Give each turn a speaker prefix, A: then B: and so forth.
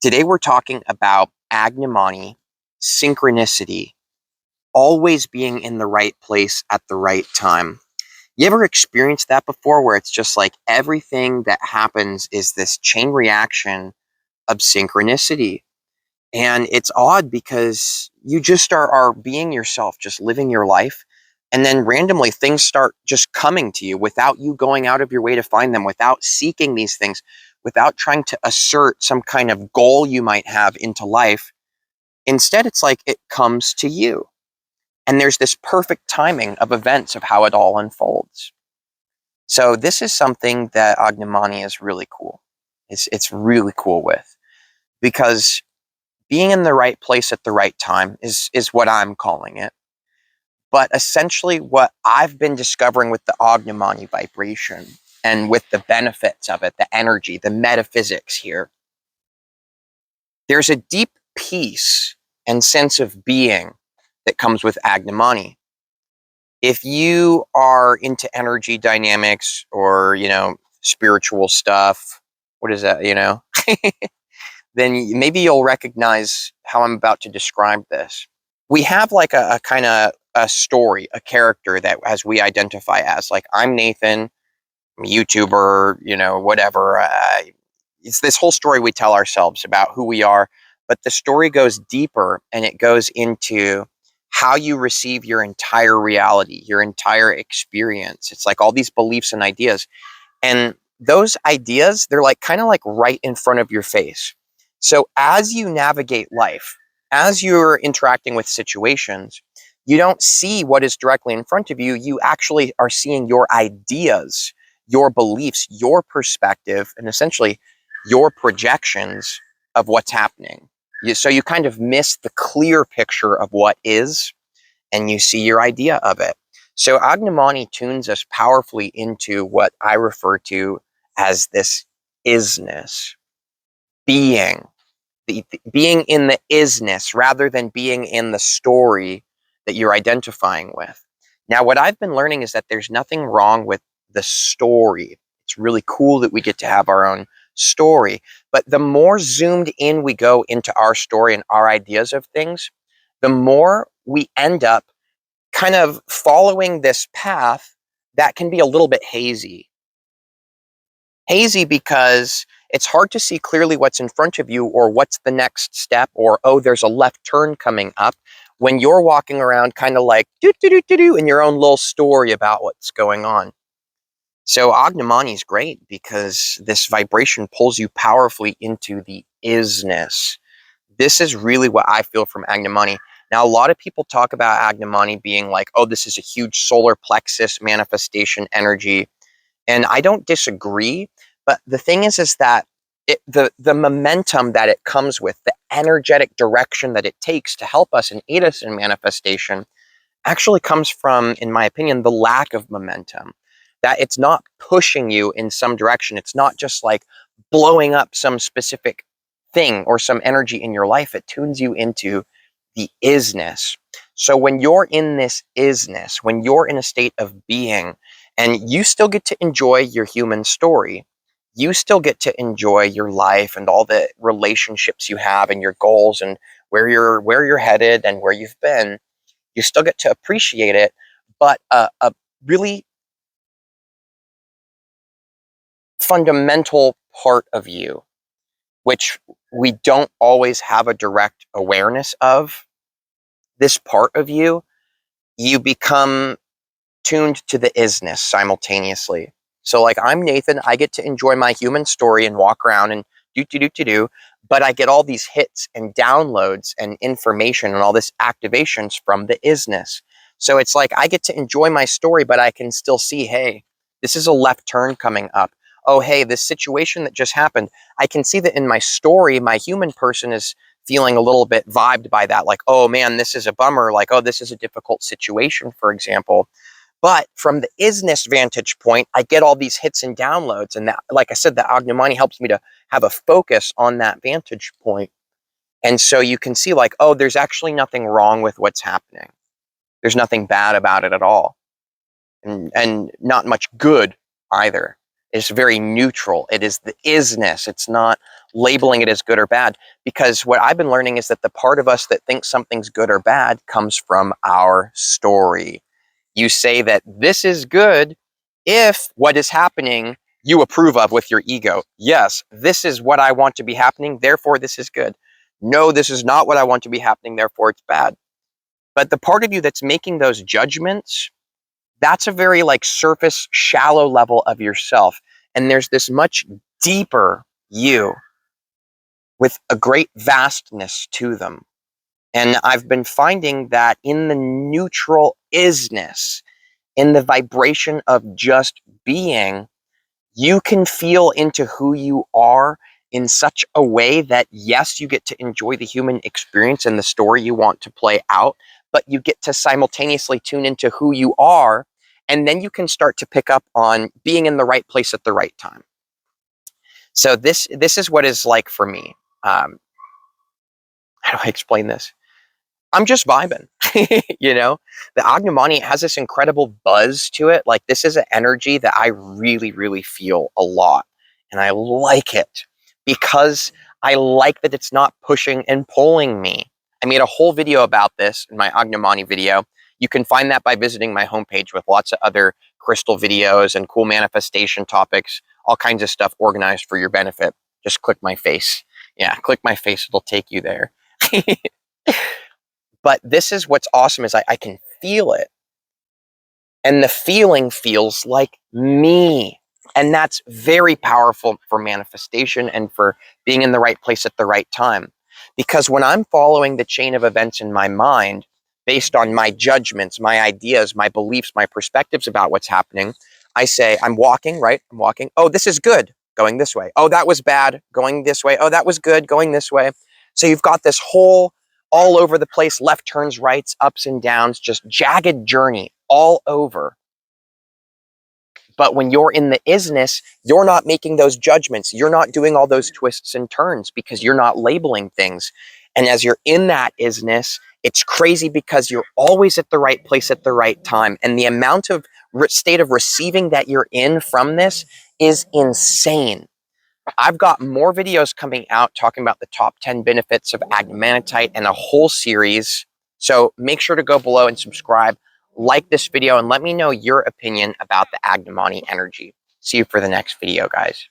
A: Today we're talking about Agni Mani, synchronicity, always being in the right place at the right time. You ever experienced that before, where it's just like everything that happens is this chain reaction of synchronicity? And it's odd because you just are being yourself, just living your life. And then randomly things start just coming to you without you going out of your way to find them, without seeking these things, without trying to assert some kind of goal you might have into life. Instead, it's like it comes to you. And there's this perfect timing of events of how it all unfolds. So this is something that Agni Mani is really cool. It's really cool with, because being in the right place at the right time is what I'm calling it. But essentially what I've been discovering with the Agni Mani vibration and with the benefits of it, the energy, the metaphysics here, there's a deep peace and sense of being that comes with Agni Mani. If you are into energy dynamics or, spiritual stuff, what is that, then maybe you'll recognize how I'm about to describe this. We have like a kind of a story, a character that as we identify as, like, I'm Nathan, I'm a YouTuber, whatever. It's this whole story we tell ourselves about who we are, but the story goes deeper and it goes into how you receive your entire reality, your entire experience. It's like all these beliefs and ideas. And those ideas, they're like kind of like right in front of your face. So as you navigate life, as you're interacting with situations, you don't see what is directly in front of you. You actually are seeing your ideas, your beliefs, your perspective, and essentially your projections of what's happening. So you kind of miss the clear picture of what is, and you see your idea of it. So Agni Mani tunes us powerfully into what I refer to as this is-ness, being, being in the is-ness rather than being in the story that you're identifying with. Now, what I've been learning is that there's nothing wrong with the story. It's really cool that we get to have our own story. But the more zoomed in we go into our story and our ideas of things, the more we end up kind of following this path that can be a little bit hazy. Hazy because it's hard to see clearly what's in front of you or what's the next step, or, oh, there's a left turn coming up, when you're walking around kind of like do in your own little story about what's going on. So Agni Mani is great because this vibration pulls you powerfully into the is-ness. This is really what I feel from Agni Mani. Now, a lot of people talk about Agni Mani being like, oh, this is a huge solar plexus manifestation energy. And I don't disagree. But the thing is that the momentum that it comes with, the energetic direction that it takes to help us and aid us in manifestation, actually comes from, in my opinion, the lack of momentum. That it's not pushing you in some direction. It's not just like blowing up some specific thing or some energy in your life. It tunes you into the is-ness. So when you're in this is-ness, when you're in a state of being, and you still get to enjoy your human story, you still get to enjoy your life and all the relationships you have and your goals and where you're headed and where you've been, you still get to appreciate it. But a really fundamental part of you, which we don't always have a direct awareness of, this part of you, you become tuned to the is-ness simultaneously. So like, I'm Nathan, I get to enjoy my human story and walk around and do, but I get all these hits and downloads and information and all this activations from the is-ness. So it's like I get to enjoy my story, but I can still see, hey, this is a left turn coming up. Oh, hey, this situation that just happened, I can see that in my story, my human person is feeling a little bit vibed by that. Like, oh man, this is a bummer. Like, oh, this is a difficult situation, for example. But from the is-ness vantage point, I get all these hits and downloads. And that, like I said, the Agni Mani helps me to have a focus on that vantage point. And so you can see like, oh, there's actually nothing wrong with what's happening. There's nothing bad about it at all. And not much good either. It's very neutral. It is the is-ness. It's not labeling it as good or bad, because what I've been learning is that the part of us that thinks something's good or bad comes from our story. You say that this is good if what is happening you approve of with your ego. Yes, this is what I want to be happening, therefore this is good. No, this is not what I want to be happening, therefore it's bad. But the part of you that's making those judgments, that's a very like surface, shallow level of yourself. And there's this much deeper you with a great vastness to them. And I've been finding that in the neutral isness, in the vibration of just being, you can feel into who you are in such a way that, yes, you get to enjoy the human experience and the story you want to play out, but you get to simultaneously tune into who you are, and then you can start to pick up on being in the right place at the right time. So this is what it's like for me. How do I explain this? I'm just vibing, you know? The Agni Mani has this incredible buzz to it. Like, this is an energy that I really, really feel a lot. And I like it because I like that it's not pushing and pulling me. I made a whole video about this in my Agni Mani video. You can find that by visiting my homepage with lots of other crystal videos and cool manifestation topics, all kinds of stuff organized for your benefit. Just click my face. Yeah, click my face. It'll take you there. But this is what's awesome is I can feel it. And the feeling feels like me. And that's very powerful for manifestation and for being in the right place at the right time. Because when I'm following the chain of events in my mind, based on my judgments, my ideas, my beliefs, my perspectives about what's happening, I say, I'm walking, right? I'm walking. Oh, this is good, going this way. Oh, that was bad, going this way. Oh, that was good, going this way. So you've got this whole all over the place, left turns, rights, ups and downs, just jagged journey all over. But when you're in the isness, you're not making those judgments. You're not doing all those twists and turns because you're not labeling things. And as you're in that isness, it's crazy because you're always at the right place at the right time. And the amount of state of receiving that you're in from this is insane. I've got more videos coming out talking about the top 10 benefits of Agni Manitite and a whole series. So make sure to go below and subscribe, like this video, and let me know your opinion about the Agni Mani energy. See you for the next video, guys.